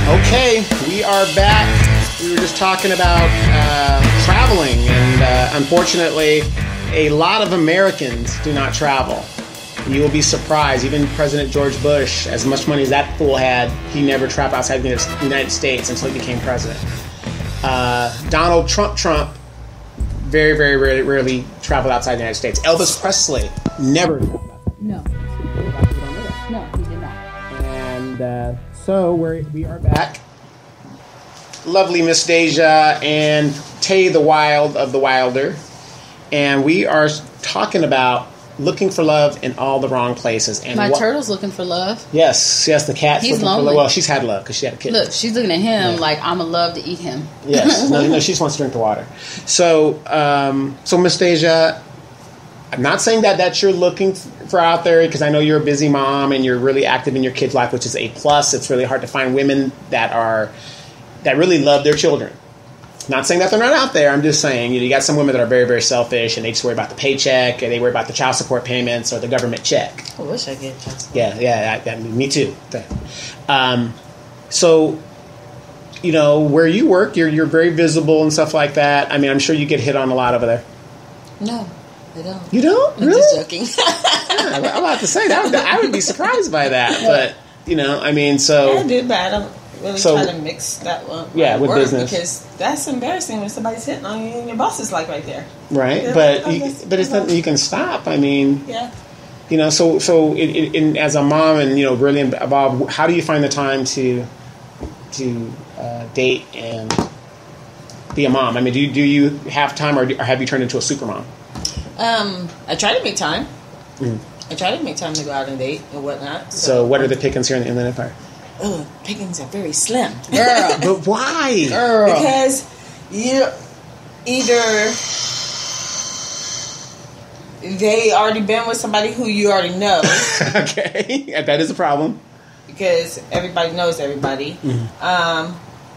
Okay, we are back. We were just talking about traveling, and unfortunately, a lot of Americans do not travel. You will be surprised. Even President George Bush, as much money as that fool had, he never traveled outside the United States until he became president. Donald Trump very, very rarely traveled outside the United States. Elvis Presley never traveled outside. No. No, he did not. And so we are back. Lovely Miss Deja and Tay the Wild of the Wilder. And we are talking about looking for love in all the wrong places. And my turtle's looking for love. Yes, the cat's He's looking lonely. for love. Well, she's had love because she had a kid. Look, she's looking at him like I'm going to love to eat him. Yes. No, she just wants to drink the water. So Miss Deja, I'm not saying that you're looking for out there, because I know you're a busy mom and you're really active in your kid's life, which is a plus. It's really hard to find women that really love their children. Not saying that they're not out there. I'm just saying, you got some women that are very, very selfish, and they just worry about the paycheck, and they worry about the child support payments or the government check. I wish I get child support. Yeah, me too. So, where you work, you're very visible and stuff like that. I mean, I'm sure you get hit on a lot over there. No, I don't. You don't? I'm really? just joking. Yeah, I'm about to say that. I would be surprised by that, but I mean, so I do, but I don't really try to mix that one. Yeah, with work, business, because that's embarrassing when somebody's hitting on you and your boss is like right there. Right, Yeah, but it's nothing you can stop. I mean, yeah. So as a mom and really involved, how do you find the time to date and be a mom? I mean, do you have time, or have you turned into a super mom? I try to make time. I try to make time to go out and date and whatnot. So what are the pickings here in the Inland Empire? Oh, pickings are very slim, girl. But why, girl? Because you either they already been with somebody who you already know. Okay, that is a problem. Because everybody knows everybody.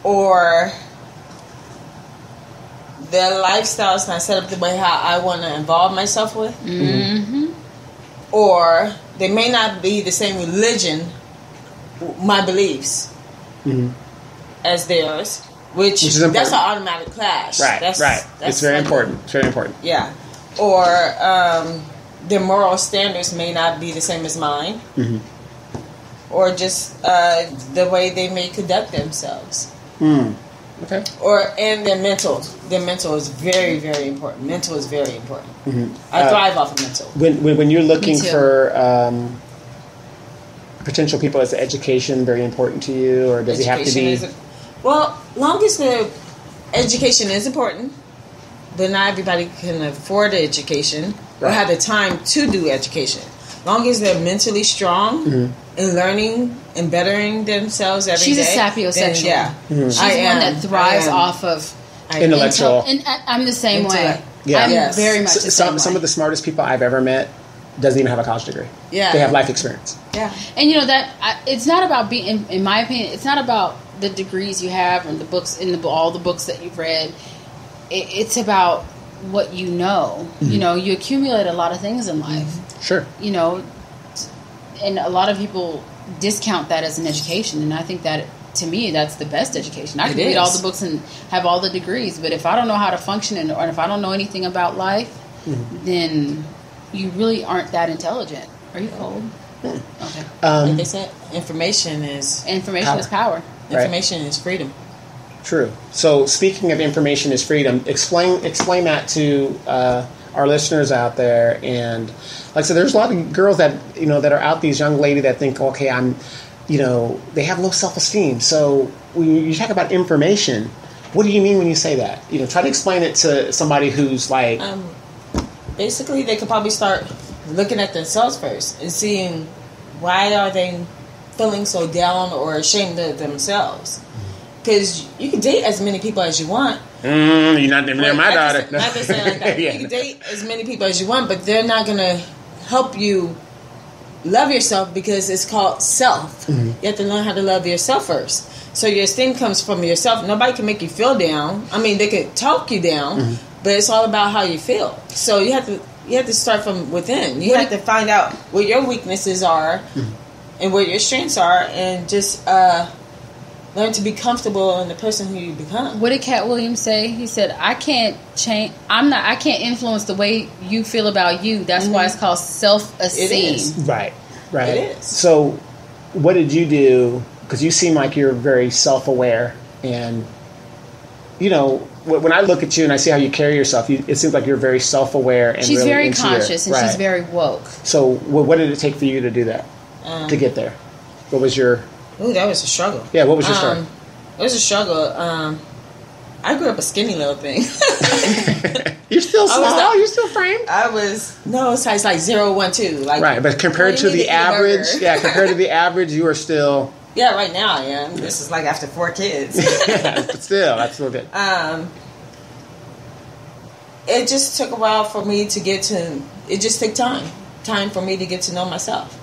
Or their lifestyle is not set up the way how I want to involve myself with. Or they may not be the same religion, my beliefs, as theirs. Which is that's an automatic clash. Right, that's it's very important. It's very important. Yeah. Or their moral standards may not be the same as mine. Or just the way they may conduct themselves. Okay. And their mental. Their mental is very, very important. Mental is very important. I thrive off of mental. When you're looking for potential people, is education very important to you, or does it have to be? Long as the education is important, but not everybody can afford the education or have the time to do education. Long as they're mentally strong and learning and bettering themselves every day. She's a sapiosexual. Yeah. She's one that thrives off of intellectual. And I'm the same way. Yeah. I'm very much the same way. Some of the smartest people I've ever met doesn't even have a college degree. Yeah. They have life experience. Yeah. And it's not about being, in my opinion, it's not about the degrees you have and the books, all the books that you've read. It's about what you know. You accumulate a lot of things in life. Sure. And a lot of people discount that as an education, and I think that, to me, that's the best education. I can read all the books and have all the degrees, but if I don't know how to function or if I don't know anything about life, then you really aren't that intelligent. Are you cold? Okay. Like they said, information is power. Information is freedom. True. So speaking of information is freedom, explain that to our listeners out there. And like I said, there's a lot of girls that that are out, these young ladies that think, okay, I'm, they have low self-esteem. So when you talk about information, what do you mean when you say that? Try to explain it to somebody who's like. Basically, they could probably start looking at themselves first and seeing why are they feeling so down or ashamed of themselves. Because you can date as many people as you want. You're not near my daughter. Not to say like that. Yeah. You can date as many people as you want, but they're not going to help you love yourself, because it's called self. You have to learn how to love yourself first. So your esteem comes from yourself. Nobody can make you feel down. I mean, they could talk you down, but it's all about how you feel. So you have to start from within. You have to find out what your weaknesses are and what your strengths are, and just learn learn to be comfortable in the person who you become. What did Cat Williams say? He said, I can't influence the way you feel about you. That's why it's called self-esteem. Right. It is. So what did you do? Because you seem like you're very self-aware, and you know, when I look at you and I see how you carry yourself, it seems like you're very self-aware and she's really very conscious and she's very woke. So what did it take for you to do that, to get there? What was your... Ooh, that was a struggle. Yeah, what was your story? It was a struggle. I grew up a skinny little thing. You're still small? You're still framed? No, size like 0, 1, 2. Like, right, but compared to the average, compared to the average, you are still... Yeah, right now I am. This is like after 4 kids. But still, that's still good. It just took a while for me to get to... It just took time for me to get to know myself.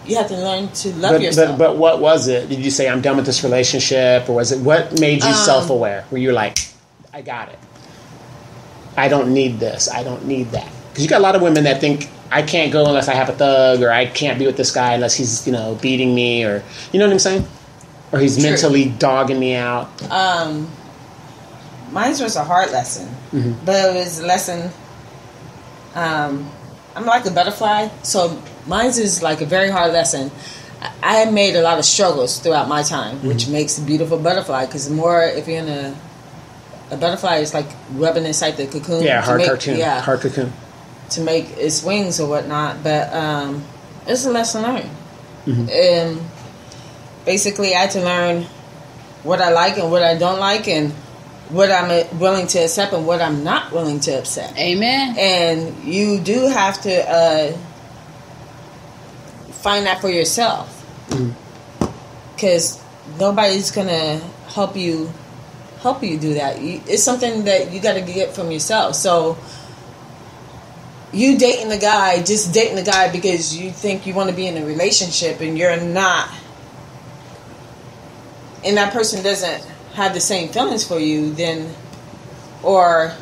You have to learn to love yourself. But what was it? Did you say, I'm done with this relationship? Or was it, what made you self-aware? Where you're like, I got it. I don't need this. I don't need that. Because you got a lot of women that think, I can't go unless I have a thug, or I can't be with this guy unless he's, you know, beating me, or, you know what I'm saying? Or he's mentally dogging me out. Mine was a hard lesson. Mm-hmm. But it was a lesson, I'm like a butterfly, so mine is like a very hard lesson. I have made a lot of struggles throughout my time, which makes a beautiful butterfly, because the more, if you're in a butterfly, is like rubbing inside the cocoon. Yeah, hard cocoon. To make its wings or whatnot, but it's a lesson learned. Mm-hmm. And basically, I had to learn what I like and what I don't like, and what I'm willing to accept and what I'm not willing to accept. Amen. And you do have to find that for yourself, because nobody's gonna help you do that. It's something that you got to get from yourself. So you dating the guy, just dating the guy because you think you want to be in a relationship and you're not, and that person doesn't have the same feelings for you, then, or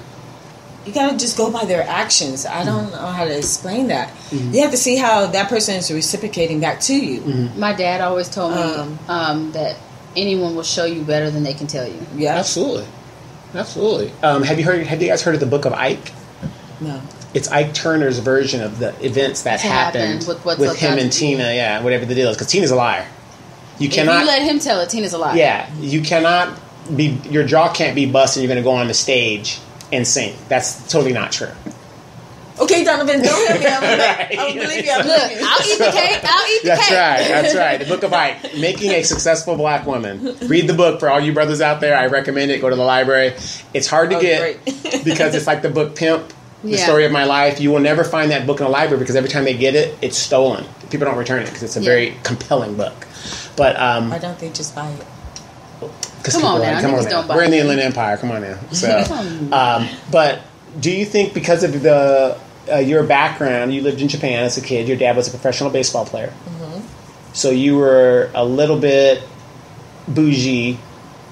you gotta just go by their actions. I don't know how to explain that. Mm-hmm. You have to see how that person is reciprocating back to you. Mm-hmm. My dad always told me that anyone will show you better than they can tell you. Yeah, absolutely. Have you guys heard of the Book of Ike? No. It's Ike Turner's version of the events that happened with him and Tina. Whatever the deal is, because Tina's a liar. If you let him tell it, Tina's a liar. Yeah, you cannot be. Your jaw can't be busted. You're going to go on the stage and sing. That's totally not true. Okay, Donovan, don't hit me. I'll believe you. I'll eat the cake. That's right. The Book of Ike, Making a Successful Black Woman. Read the book for all you brothers out there. I recommend it. Go to the library. It's hard to get because it's like the book Pimp. The Story of My Life. You will never find that book in a library because every time they get it, it's stolen. People don't return it because it's a very compelling book. But why don't they just buy it? Come on now. We're in the Inland Empire. Come on now. So, but do you think because of your background, you lived in Japan as a kid, your dad was a professional baseball player, so you were a little bit bougie,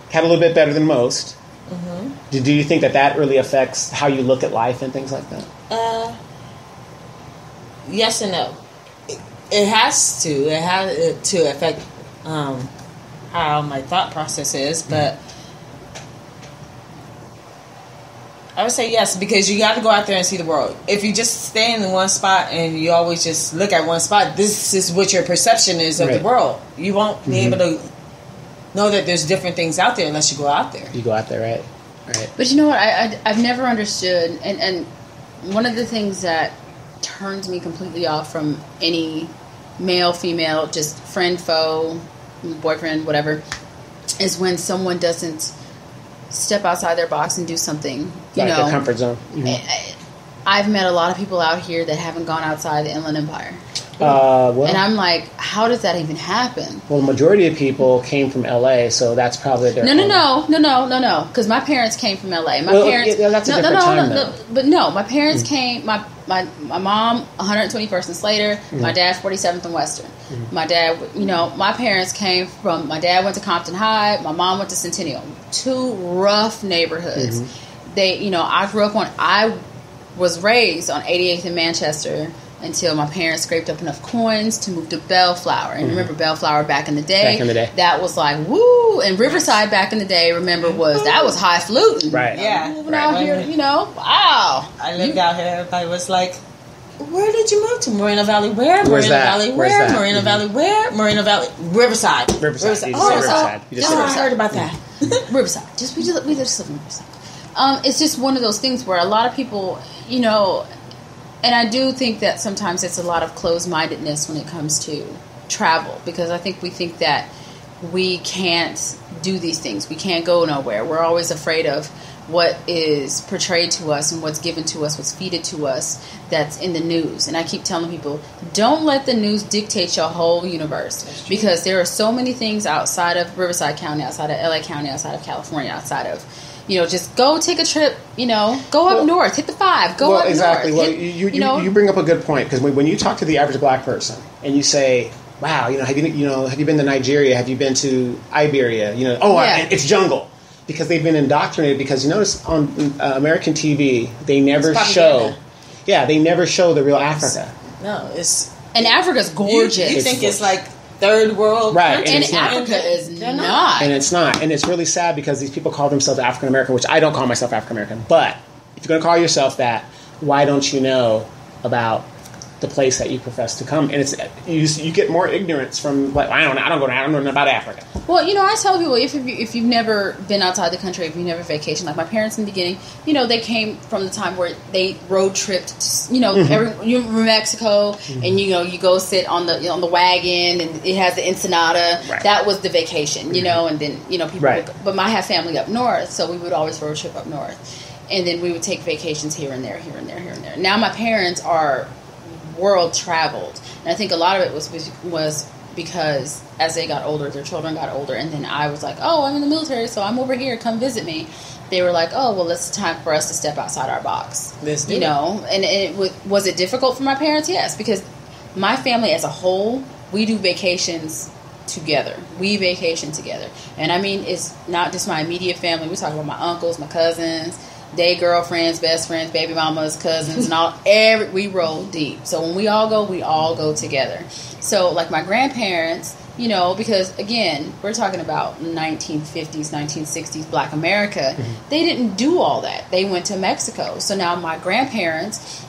had a little bit better than most. Do you think that really affects how you look at life and things like that? Yes and no. It has to. It has to affect how my thought process is, but I would say yes, because you got to go out there and see the world. If you just stay in one spot and you always just look at one spot, this is what your perception is of the world. You won't be able to know that there's different things out there unless you go out there. You go out there, right? But you know what? I've never understood, and one of the things that turns me completely off from any male, female, just friend, foe, boyfriend, whatever, is when someone doesn't step outside their box and do something, their comfort zone. I've met a lot of people out here that haven't gone outside the Inland Empire. And I'm like, how does that even happen? Well, the majority of people came from LA, so that's probably their No. Because my parents came from LA. My parents. Yeah, that's a different time, though. But no, my parents came. My mom 121st and Slater. My dad 47th and Western. My dad, my parents came from. My dad went to Compton High. My mom went to Centennial. Two rough neighborhoods. I grew up on. I was raised on 88th in Manchester. until my parents scraped up enough coins to move to Bellflower. And remember Bellflower back in the day? That was like, woo! And Riverside back in the day, remember, that was high fluting. Right. Yeah. Moving out here, wow. I lived out here. Everybody was like, where did you move to? Moreno Valley where? Where's Moreno that? Valley Where's where? that? Moreno Valley where? Moreno Valley. Riverside. Riverside. Oh, You just said I heard about that. Riverside. We just live in Riverside. It's just one of those things where a lot of people, and I do think that sometimes it's a lot of closed-mindedness when it comes to travel, because I think we think that we can't do these things. We can't go nowhere. We're always afraid of what is portrayed to us and what's given to us, what's feeded to us that's in the news. And I keep telling people, don't let the news dictate your whole universe, because there are so many things outside of Riverside County, outside of LA County, outside of California, outside of, just go take a trip, go up north, hit the 5, go up exactly. north. Well, you bring up a good point, because when you talk to the average black person and you say, wow, have you been to Nigeria? Have you been to Iberia? It's jungle. Because they've been indoctrinated. Because you notice on American TV, they never show. Yeah, they never show the real Africa. No, it's and Africa's gorgeous. You think it's like third world, right? And Africa is not. And it's not. And it's really sad because these people call themselves African American, which I don't call myself African American. But if you're going to call yourself that, why don't you know about the place that you profess to come? And it's you get more ignorance from I don't know about Africa. Well, I tell people if you've never been outside the country, if you've never vacationed, like my parents in the beginning, they came from the time where they road tripped, you're from Mexico, and you go sit on the wagon, and it has the Ensenada. Right. That was the vacation, and then people. Right. But I have family up north, so we would always road trip up north, and then we would take vacations here and there, here and there, here and there. Now my parents are world traveled, and I think a lot of it was because as they got older, their children got older, and then I was like, oh, I'm in the military, so I'm over here, come visit me. They were like, oh, well, it's time for us to step outside our box. And was it difficult for my parents? Yes, because my family as a whole, we do vacations together. We vacation together, and I mean, it's not just my immediate family. We talk about my uncles, my cousins, day girlfriends, best friends, baby mamas, cousins, and all. We roll deep. So when we all go together. So like my grandparents, because again, we're talking about 1950s, 1960s Black America. Mm-hmm. They didn't do all that. They went to Mexico. So now my grandparents,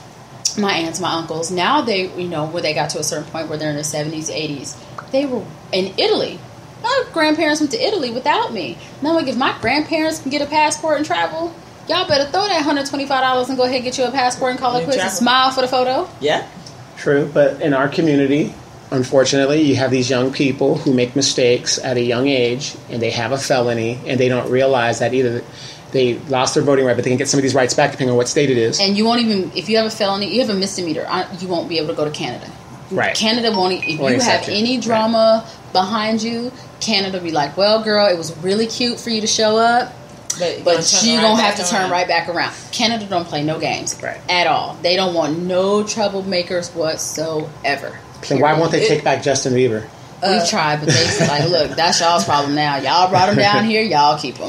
my aunts, my uncles, now they, where they got to a certain point where they're in their 70s, 80s, they were in Italy. My grandparents went to Italy without me. Now, like, if my grandparents can get a passport and travel, y'all better throw that $125 and go ahead and get you a passport and call it quits and smile for the photo. Yeah. True, but in our community, unfortunately, you have these young people who make mistakes at a young age, and they have a felony, and they don't realize that either they lost their voting right, but they can get some of these rights back depending on what state it is. And you won't even, if you have a felony, you have a misdemeanor, you won't be able to go to Canada. Right. Canada won't, if you have any drama behind you, Canada will be like, well, girl, it was really cute for you to show up, but you're going to have to turn right back around. Canada don't play no games at all. They don't want no troublemakers whatsoever. Then why won't they take back Justin Bieber? We've tried, but they said, like, look, that's y'all's problem now. Y'all brought him down here, y'all keep him.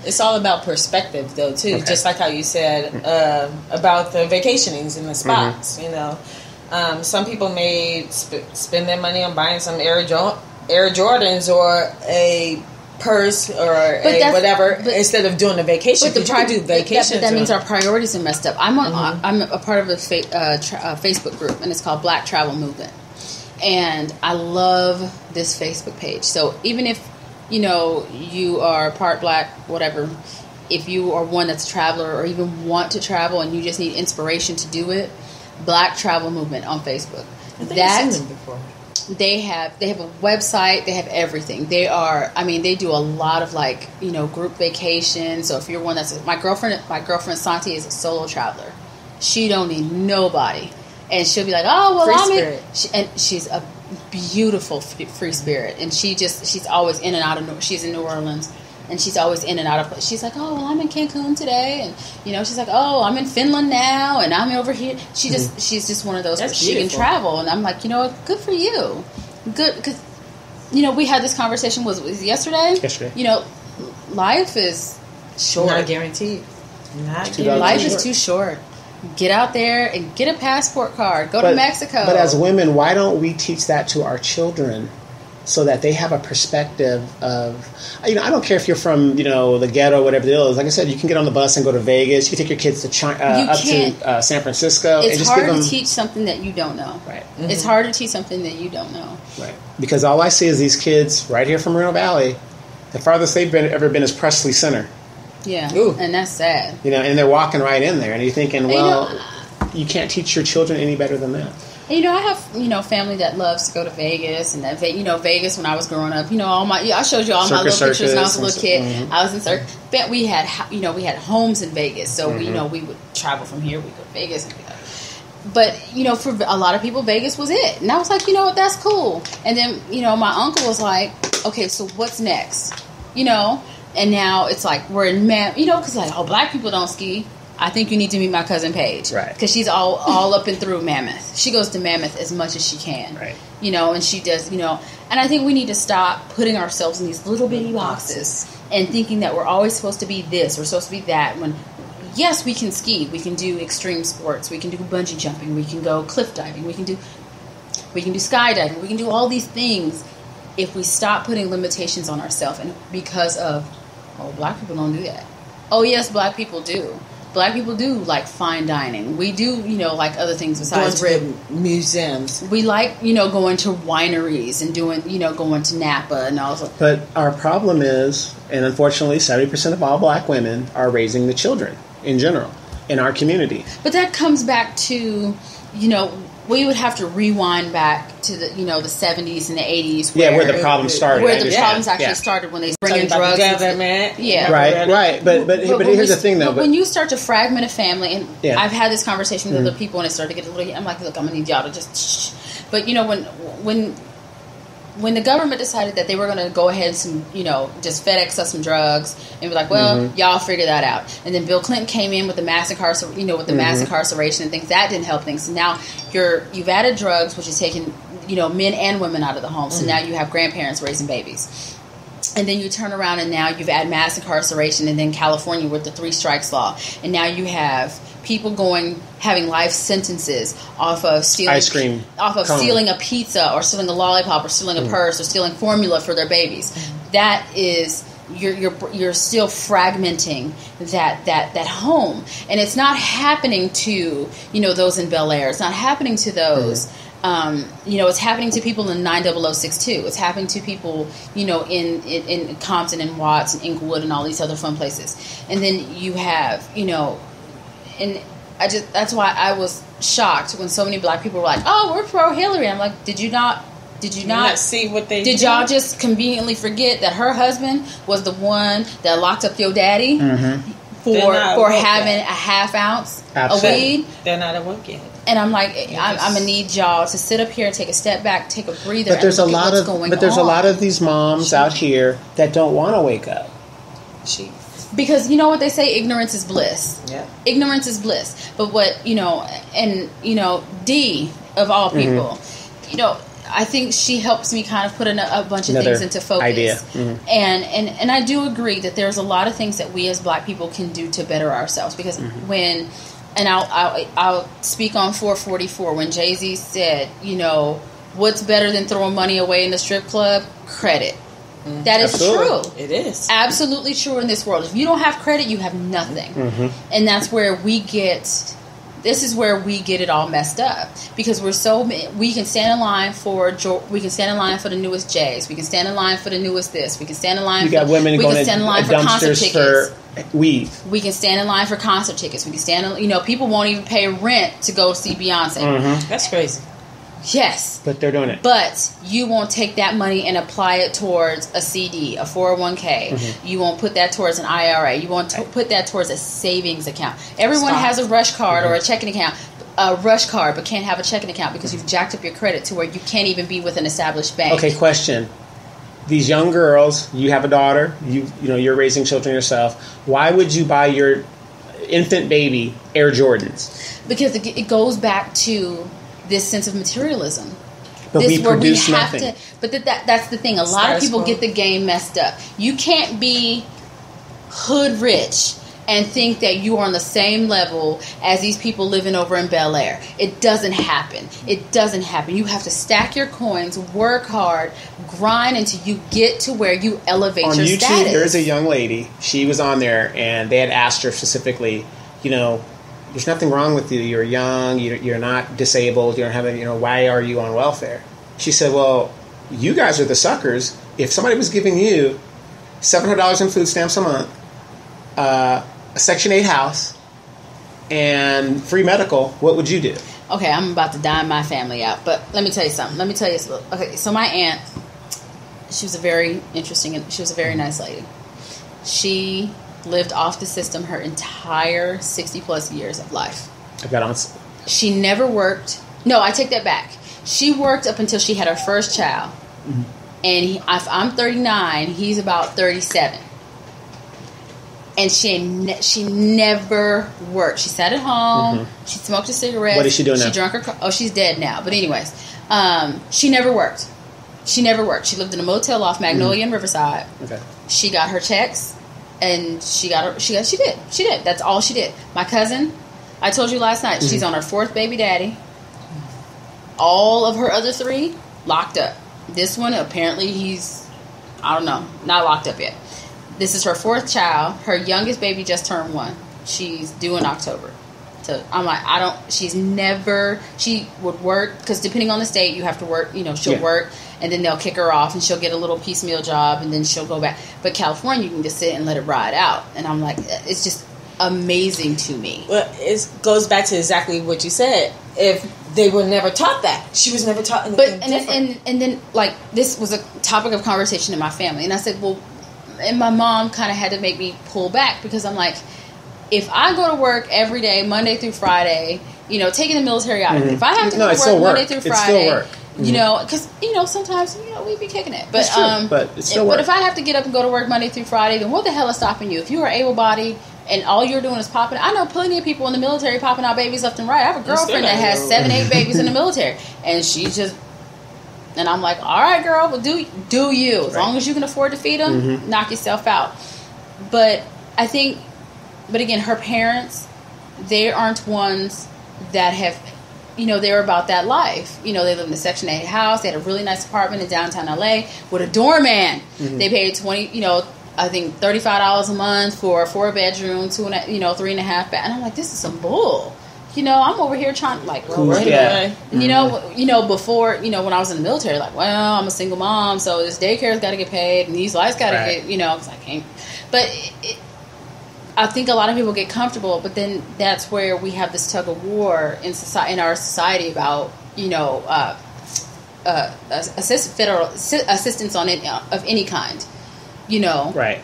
It's all about perspective, though, too. Okay. Just like how you said about the vacationings and the spots, some people may spend their money on buying some Air Jordans or a purse or whatever instead of doing a vacation. But that means our priorities are messed up. I'm a part of a Facebook group, and it's called Black Travel Movement. And I love this Facebook page. So even if, you are part Black, whatever, if you are one that's a traveler or even want to travel and you just need inspiration to do it, Black Travel Movement on Facebook. I've seen them before. They have a website. They have everything. They do a lot of group vacations. So if you're one that's my girlfriend Santi is a solo traveler. She don't need nobody, and she'll be like, oh well, she's a beautiful free spirit, and she's always in and out of. She's in New Orleans, and she's always in and out of. She's like, oh well, I'm in Cancun today, and she's like, oh, I'm in Finland now, and I'm over here. She's just one of those. She can travel, and I'm like, good for you, good, because we had this conversation. Was it yesterday? Yesterday. Life is short. Not guaranteed. Life is too short. Get out there and get a passport card. Go to Mexico. But as women, why don't we teach that to our children so that they have a perspective of, I don't care if you're from, the ghetto, whatever it is. Like I said, you can get on the bus and go to Vegas. You can take your kids to to San Francisco. It's hard to teach something that you don't know. Right. Mm-hmm. It's hard to teach something that you don't know. Right. Because all I see is these kids right here from Moreno Valley. The farthest they've ever been is Presley Center. Yeah, Ooh. And that's sad. And they're walking right in there, and you're thinking, well, you can't teach your children any better than that. And, I have, family that loves to go to Vegas, and that, Vegas when I was growing up, I showed you all my little pictures when I was a little kid. Mm-hmm. I was in circus. But we had homes in Vegas, so we would travel from here, we'd go to Vegas. But, for a lot of people, Vegas was it. And I was like, that's cool. And then, my uncle was like, okay, so what's next? And now it's like we're in because black people don't ski. I think you need to meet my cousin Paige, right? Because she's all up and through Mammoth. She goes to Mammoth as much as she can, right? And she does, and I think we need to stop putting ourselves in these little bitty boxes and thinking that we're always supposed to be this or supposed to be that. When yes, we can ski, we can do extreme sports, we can do bungee jumping, we can go cliff diving, we can do skydiving, we can do all these things. If we stop putting limitations on ourselves, and because of, black people don't do that. Oh, yes, black people do. Black people do like fine dining. We do, like other things besides going to museums. We like, going to wineries and doing, going to Napa and all that. But our problem is, and unfortunately, 70% of all black women are raising the children in general in our community. But that comes back to, we would have to rewind back to the, the 70s and the 80s. Where the problem started. Where the problems actually started when they bring in drugs. Yeah. Right. But here's the thing, though. But when you start to fragment a family, and I've had this conversation with other people, and I started to get a little, I'm like, look, I'm going to need y'all to just shh. But, when the government decided that they were going to go ahead and just FedEx us some drugs and be like, well, y'all figure that out. And then Bill Clinton came in with the mass incarceration and things that didn't help things. So now you've added drugs, which is taking men and women out of the home. So now you have grandparents raising babies. And then you turn around and now you've added mass incarceration, and then California with the 3 strikes law, and now you have people having life sentences off of stealing ice cream, stealing a pizza or stealing a lollipop or stealing a purse or stealing formula for their babies. That is you're still fragmenting that home, and it's not happening to those in Bel Air. It's not happening to those. It's happening to people in 90062. It's happening to people, in Compton and Watts and Inglewood and all these other fun places. And then you have, and that's why I was shocked when so many black people were like, "Oh, we're pro Hillary." I'm like, Did you not see what they did? Y'all just conveniently forget that her husband was the one that locked up your daddy for having a half ounce of weed? They're not awake yet. And I'm like, I'm gonna need y'all to sit up here and take a step back, take a breather. But there's a lot of these moms out here that don't want to wake up. Because you know what they say, ignorance is bliss. Yeah, ignorance is bliss. But what Dee of all people, I think she helps me kind of put a bunch of things into focus. Idea. And I do agree that there's a lot of things that we as black people can do to better ourselves. Because and I'll speak on 444 when Jay-Z said, what's better than throwing money away in the strip club? Credit. That is true. It is absolutely true in this world. If you don't have credit, you have nothing. And that's where this is where we get it all messed up, because we can stand in line for the newest J's, we can stand in line for the newest this, we can stand in line. You got women going to concert tickets for weed. We can stand in line for concert tickets. We can stand in, people won't even pay rent to go see Beyonce. That's crazy. Yes. But they're doing it. But you won't take that money and apply it towards a CD, a 401k. You won't put that towards an IRA. You won't put that towards a savings account. Everyone has a rush card or a checking account. A rush card, but can't have a checking account because you've jacked up your credit to where you can't even be with an established bank. Okay, question. These young girls, you have a daughter, you're raising children yourself. Why would you buy your infant baby Air Jordans? Because it goes back to this sense of materialism. But we produce nothing. But that's the thing. A lot of people get the game messed up. You can't be hood rich and think that you are on the same level as these people living over in Bel Air. It doesn't happen. It doesn't happen. You have to stack your coins, work hard, grind until you get to where you elevate your status. On YouTube, there's a young lady. She was on there, and they had asked her specifically, there's nothing wrong with you. You're young. You're not disabled. You don't have why are you on welfare? She said, well, you guys are the suckers. If somebody was giving you $700 in food stamps a month, a Section 8 house, and free medical, what would you do? Okay, I'm about to dime my family out, but let me tell you something. Okay, so my aunt, she was a very nice lady. She lived off the system her entire 60 plus years of life. I've got on. She never worked. No, I take that back. She worked up until she had her first child. Mm-hmm. And if I'm 39, he's about 37. And she never worked. She sat at home. Mm-hmm. She smoked a cigarette. What is she doing now? She drank her. Oh, she's dead now. But anyways, she never worked. She lived in a motel off Magnolia and Riverside. Okay. She got her checks, and she did. That's all she did. My cousin, I told you last night, she's on her 4th baby daddy. All of her other 3 locked up. This one, apparently he's, I don't know, not locked up yet. This is her 4th child. Her youngest baby just turned 1. She's due in October. So I'm like, she would work, because depending on the state, you have to work, she'll work, and then they'll kick her off, and she'll get a little piecemeal job, and then she'll go back. But California, you can just sit and let it ride out. And I'm like, it's just amazing to me. Well, it goes back to exactly what you said. If they were never taught that, she was never taught anything different. And then like this was a topic of conversation in my family, and I said, well, and my mom kind of had to make me pull back, because I'm like, if I go to work every day, Monday through Friday, taking the military out of it, if I have to go to work Monday through Friday, because sometimes we be kicking it, but it's still work. But if I have to get up and go to work Monday through Friday, then what the hell is stopping you? If you are able-bodied and all you're doing is popping, I know plenty of people in the military popping out babies left and right. I have a girlfriend that has 7-8 babies in the military, and she just, and I'm like, all right, girl, well, do you, as long as you can afford to feed them, knock yourself out. But I think, but again, her parents, they aren't ones that have, they're about that life. They live in a Section 8 house. They had a really nice apartment in downtown LA with a doorman. They paid I think $35 a month for a 4-bedroom, 3.5 bath. And I'm like, this is some bull. I'm over here trying, like, well, wait a minute. Before, when I was in the military, like, well, I'm a single mom, so this daycare's got to get paid, and these lights got to get, because I can't. But I think a lot of people get comfortable, but then that's where we have this tug of war in our society about, federal assistance on it of any kind. Right.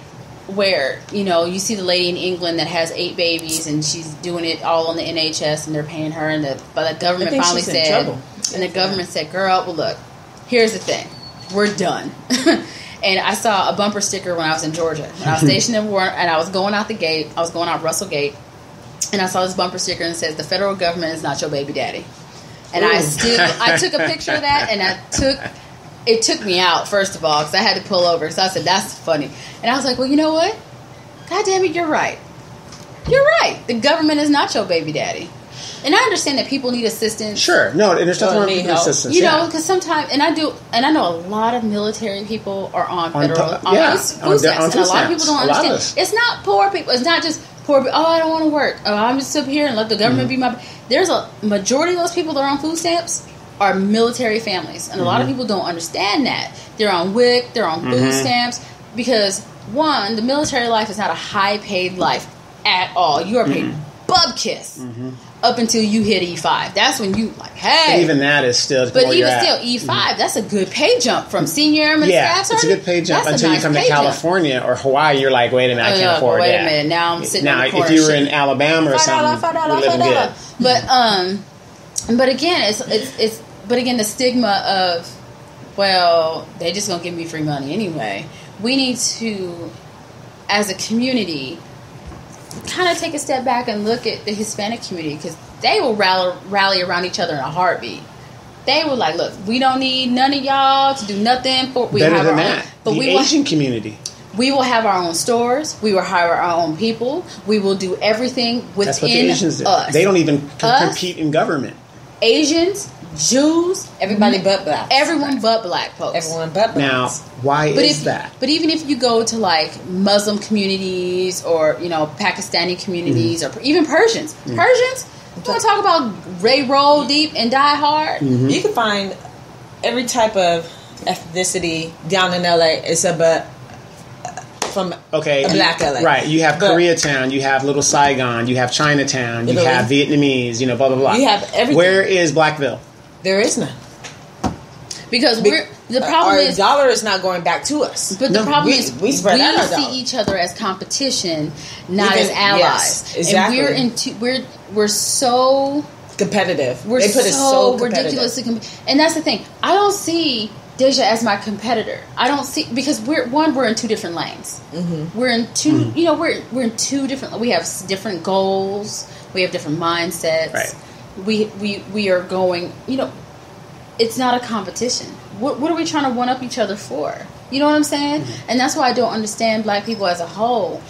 Where, you see the lady in England that has 8 babies, and she's doing it all on the NHS, and they're paying her, and the government finally said, and the government said, girl, well, look, here's the thing. We're done. And I saw a bumper sticker when I was in Georgia. When I was stationed in War, and I was going out the gate, I was going out Russell Gate, and I saw this bumper sticker, and it says, the federal government is not your baby daddy. And I took a picture of that, and it took me out, first of all, because I had to pull over. So I said, that's funny. And I was like, well, you know what? God damn it, you're right. You're right. The government is not your baby daddy. And I understand that people need assistance. Sure. No, and there's nothing wrong with assistance. Because sometimes, and I know a lot of military people are on federal, food stamps. And a lot of people don't understand. It's not poor people. It's not just poor people. Oh, I don't want to work. Oh, I'm just up here and let the government be my... There's a majority of those people that are on food stamps are military families, and a lot of people don't understand that. They're on WIC, they're on food stamps, because one, the military life is not a high paid life at all. You are paid bub kiss up until you hit E5. That's when you like, hey. And even that is still, but even still, E5, that's a good pay jump from senior airman staff sergeant. It's a good pay jump until you come to California or Hawaii. You're like, wait a minute, I can't afford that. Wait a minute, now I'm sitting in the corner. If you were in Alabama or something, you're living good. But again, but again, the stigma of, well, they just gonna give me free money anyway. We need to, as a community, kind of take a step back and look at the Hispanic community, because they will rally around each other in a heartbeat. They were like, look, we don't need none of y'all to do nothing for. Better than that. But the Asian community. We will have our own stores. We will hire our own people. We will do everything within That's what the Asians do. us. They don't even compete in government. Asians, Jews, everybody but black. Everyone but black folks. Everyone but black. Now, why is that? But even if you go to like Muslim communities or Pakistani communities or even Persians, you want to talk about Ray Roll Deep and Die Hard? You can find every type of ethnicity down in LA except from a black LA. Right. You have Koreatown, you have Little Saigon, you have Chinatown, you have Vietnamese, blah, blah, blah. You have everything. Where is Blackville? There is none. Because the problem is our dollar is not going back to us. But the problem is we spread out our see dollar. each other as competition, not as allies. Yes, exactly. And we're so competitive. We're they put so it so ridiculously and that's the thing. I don't see Deja as my competitor. I don't see, because we're in two different lanes. We're in two. We're in two different. We have different goals. We have different mindsets. Right. We are going. It's not a competition. What are we trying to one up each other for? You know what I'm saying? And that's why I don't understand black people as a whole.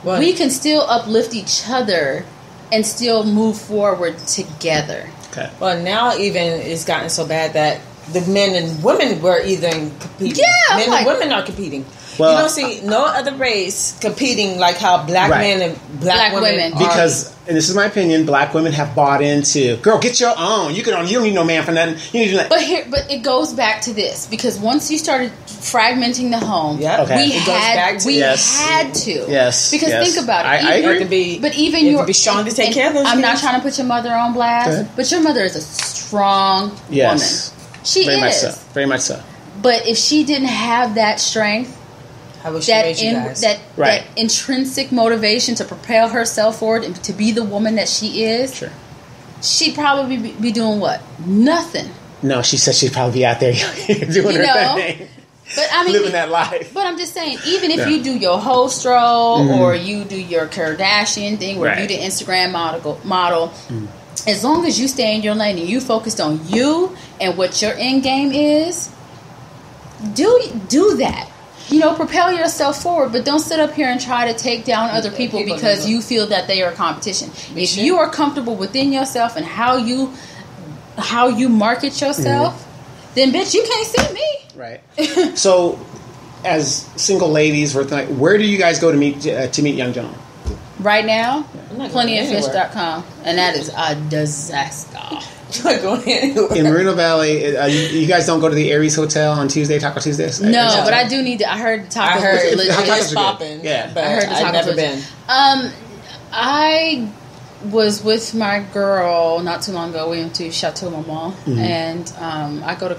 What? We can still uplift each other and still move forward together. Okay. Well, now even it's gotten so bad that the men and women were either competing. Yeah, men and women are competing. Well, you don't see no other race competing like how black men and black women are. Because, and this is my opinion, black women have bought into, girl, get your own. You don't need no man for nothing. You need to do that. But it goes back to this, because once you started fragmenting the home, we had to. Yes. Because think about it. I agree. But even your be strong to take care of those. I'm not trying to put your mother on blast, but your mother is a strong woman. She Very is. much so. Very much so. But if she didn't have that strength, that intrinsic motivation to propel herself forward and to be the woman that she is, she'd probably be doing what? Nothing. No, she said she'd probably be out there doing her thing. But I mean, living that life. But I'm just saying, even if you do your Hostro or you do your Kardashian thing, or you the Instagram model, as long as you stay in your lane and you focused on you and what your end game is, do that. Propel yourself forward, but don't sit up here and try to take down other people because you feel that they are competition. If you are comfortable within yourself and how you market yourself, then bitch, you can't see me. Right. So, as single ladies, where do you guys go to meet young gentlemen? Right now, plentyoffish.com, and that is a disaster. In Moreno Valley, you guys don't go to the Aries Hotel on Taco Tuesdays? No, but I do need to. I heard tacos legit popping. Yeah, but I've never been. I was with my girl not too long ago. We went to Chateau Marmont, and I go to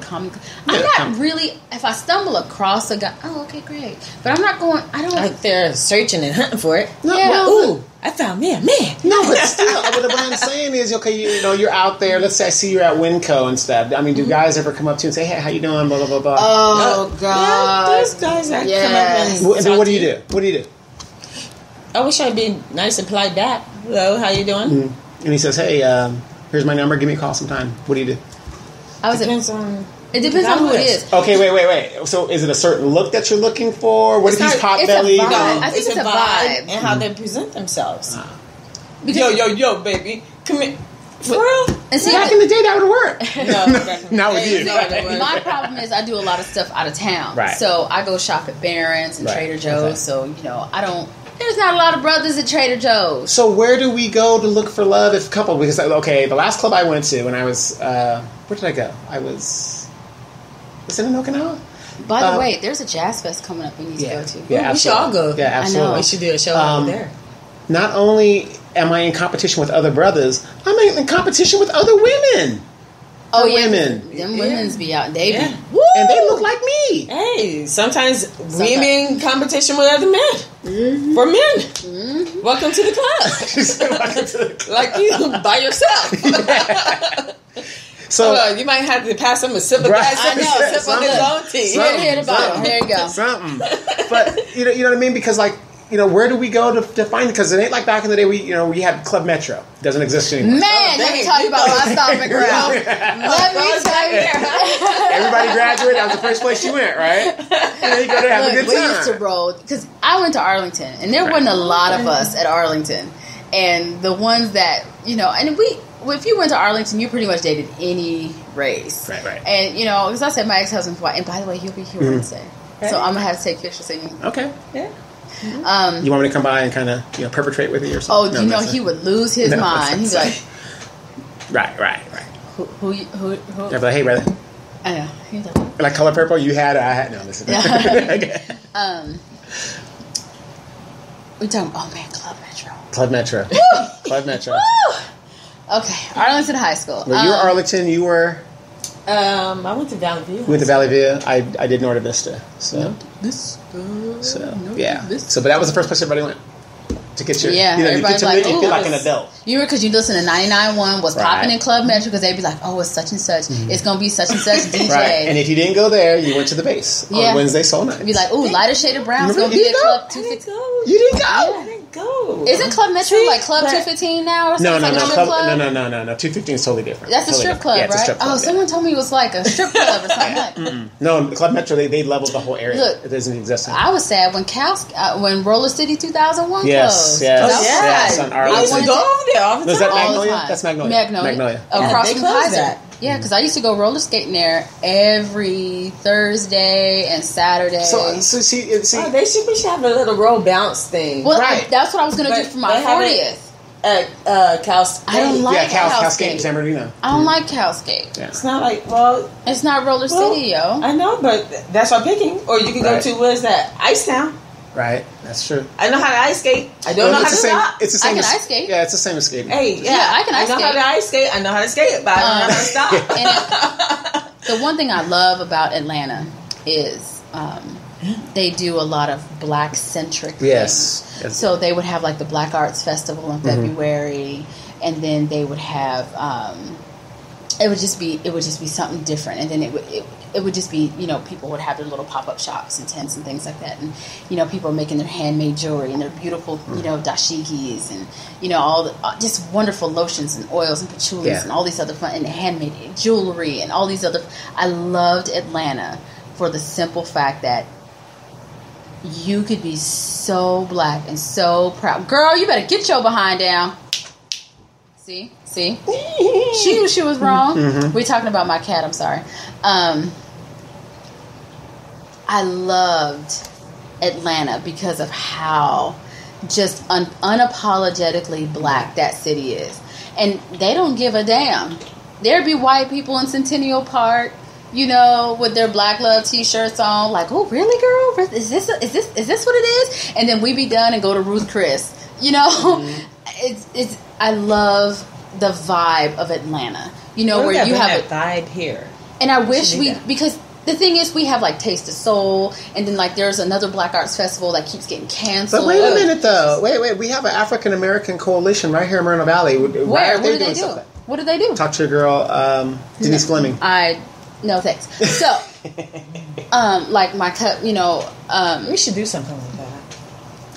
Comic. I'm not really. If I stumble across a guy, okay, great. But I'm not going. I don't. Like they're searching and hunting for it. No, ooh, I found me a man. No, but still, what I'm saying is, okay, you're out there. Let's say I see you're at Winco and stuff. I mean, do guys ever come up to you and say, "Hey, how you doing?" Blah blah blah blah. Oh God, there's guys that come up and what do you do? What do you do? I wish I'd be nice and polite back. Hello, how you doing? And he says, "Hey, here's my number. Give me a call sometime." What do you do? It depends on who it is. Okay, wait. So is it a certain look that you're looking for? What if he's pot-bellied? I think it's a vibe. And how they present themselves. Yo, baby. Come here. For real? And see, back in the day, that would work. No, not with you. My problem is I do a lot of stuff out of town. Right. So I go shop at Barron's and Trader Joe's. Okay. So, I don't... There's not a lot of brothers at Trader Joe's. So where do we go to look for love if a couple? Because, the last club I went to when I was... where did I go? Was it in Okinawa? By the way, there's a jazz fest coming up we need to go to. Yeah, we should all go. Yeah, absolutely. I know. We should do a show over there. Not only am I in competition with other brothers, I'm in competition with other women. Women. Them women's be out. They be... Woo! And they look like me. Hey, sometimes we in competition with other men. For men. Welcome to the club. Welcome to the club. Like you by yourself. So you might have to pass him a sip of that. I know, sip on his own tea. Hear the bottle. There you go. Something. But you know what I mean? Because where do we go to find it? Because it ain't like back in the day we had Club Metro. It doesn't exist anymore. Man, let me tell you about my stomping ground. Let me tell you. Everybody graduated. That was the first place you went, right? You go there, have a good time. We used to roll, because I went to Arlington, and there wasn't a lot of us at Arlington. And the ones that, and if you went to Arlington, you pretty much dated any race. Right. And, because I said my ex-husband's white. And by the way, he'll be here Wednesday. Right. So I'm going to have to take pictures of you. Okay. Yeah. You want me to come by and kind of, perpetrate with you or something? Oh, he would lose his mind. He'd be like... Right. Who? I'd be like, hey, brother. I know. He's like color purple, you had it, I had... No, listen. Okay. We're talking... Oh, man, Club Metro. Club Metro. Club Metro. Woo! Okay, Arlington High School. Well, you were Arlington, you were... I went to Valley View. You went to Valley View. I did Norte Vista. So, yeah. So, but that was the first place everybody went to get your... Yeah, everybody's you feel like an adult. You were, because you listen to 99.1 was popping in Club Metro, because they'd be like, oh, it's such and such. Mm-hmm. It's going to be such and such DJ. Right. And if you didn't go there, you went to the base on Wednesday soul night. You'd be like, ooh, Lighter Shade of Brown's going to be at Club 215. You didn't go? I didn't go. Isn't Club Metro like Club 215 now or something? No. Club? No. 215 is totally different. That's a strip club, right? Strip club, someone told me it was like a strip club or something. No, Club Metro, they leveled the whole area. Look, it doesn't exist anymore. I was sad when Roller City 2001 closed. Yes. On I used to go over there all the time. Was that Magnolia? That's Magnolia. Across from Kaiser. Yeah, because I used to go roller skating there every Thursday and Saturday. So see, we should have a little roll bounce thing. Well, that's what I was going to do for my 40th. At Cal Skate. I don't like Cal Skate in San Bernardino. I don't like Cal Skate. Yeah. It's not like, it's not Roller City, yo. I know, but that's what I'm picking. Or you can go to, what is that? Ice Town. Right, that's true. I know how to ice skate. I don't know how to stop. It's the same. I can ice skate. Yeah, it's the same as skating. Hey, I can ice skate. I know how to ice skate. I know how to skate, but I don't know how to stop. The one thing I love about Atlanta is they do a lot of Black-centric things. Yes. So they would have like the Black Arts Festival in February, and then they would have it would just be something different, and then it would just be, people would have their little pop-up shops and tents and things like that, and people are making their handmade jewelry and their beautiful dashikis and all the just wonderful lotions and oils and patchouli and all these other fun and handmade jewelry and all these other. I loved Atlanta for the simple fact that you could be so Black and so proud. Girl, you better get your behind down. See? She knew she was wrong. We're talking about my cat, I'm sorry. I loved Atlanta because of how just unapologetically Black that city is. And they don't give a damn. There'd be white people in Centennial Park, with their Black Love t-shirts on, like, oh, really, girl? Is this what it is? And then we be done and go to Ruth Chris. It's I love the vibe of Atlanta. Where you have a vibe here. And I wish because the thing is, we have like Taste of Soul, and then like there's another Black Arts Festival that keeps getting canceled. But wait a minute, though. Wait. We have an African American coalition right here in Moreno Valley. Where? What do they do? What do they do? Talk to your girl, Denise Fleming. No thanks. So, like my cut, we should do something like that.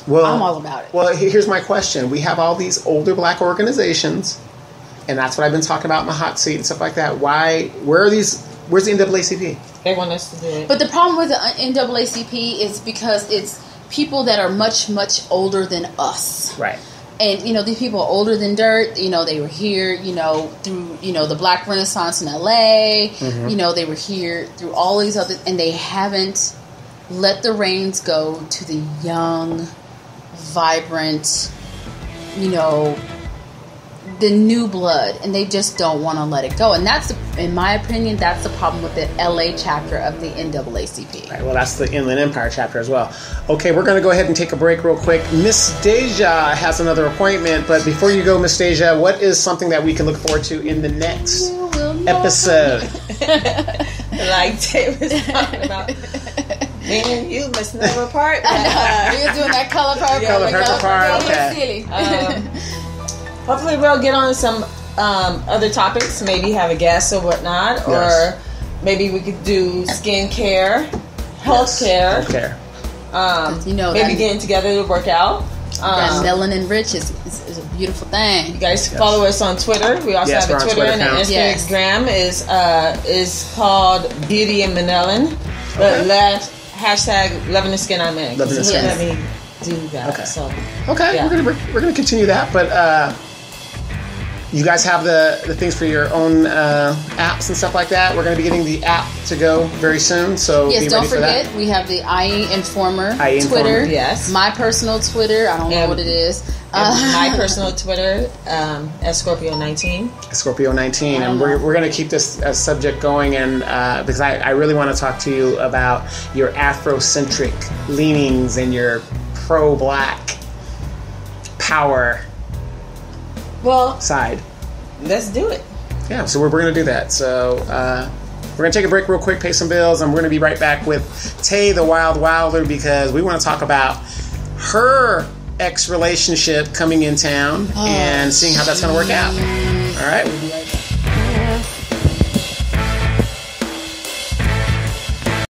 Well, I'm all about it. Well, here's my question: we have all these older Black organizations, and that's what I've been talking about in my hot seat and stuff like that. Where's the NAACP? They want us to do it. But the problem with the NAACP is because it's people that are much, much older than us. Right. And, these people are older than dirt. They were here, through, the Black Renaissance in L.A. They were here through all these other... And they haven't let the reins go to the young, vibrant, the new blood, and they just don't want to let it go. And that's, in my opinion, that's the problem with the LA chapter of the NAACP. Right, well, that's the Inland Empire chapter as well. Okay, we're going to go ahead and take a break real quick. Miss Deja has another appointment, but before you go, Miss Deja, what is something that we can look forward to in the next episode? Like Jay was talking about, me and you must never part. We were doing that color purple part. Okay. Hopefully we'll get on some other topics, maybe have a guest or whatnot, or maybe we could do skincare, healthcare. Maybe getting together to work out. That Melanin Rich is a beautiful thing. You guys follow us on Twitter. We also have a Twitter and an Instagram is called Beauty and Melanin. But hashtag Loving the Skin I'm in. Loving the Skin. Let me do that. Okay. So, we're gonna continue that, but you guys have the things for your own apps and stuff like that. We're going to be getting the app to go very soon. So yes, be don't ready forget for that. we have the IE Informer IE Twitter. Informer. Yes, my personal Twitter. I don't know what it is. My personal Twitter at Scorpio19. Scorpio19, and we're going to keep this subject going, and because I really want to talk to you about your Afrocentric leanings and your pro-black power. Side. Let's do it. Yeah, so we're going to do that. So we're going to take a break real quick, pay some bills, and we're going to be right back with Tay the Wild Wilder, because we want to talk about her ex-relationship coming in town and seeing how that's going to work out. All right? We'll be right back.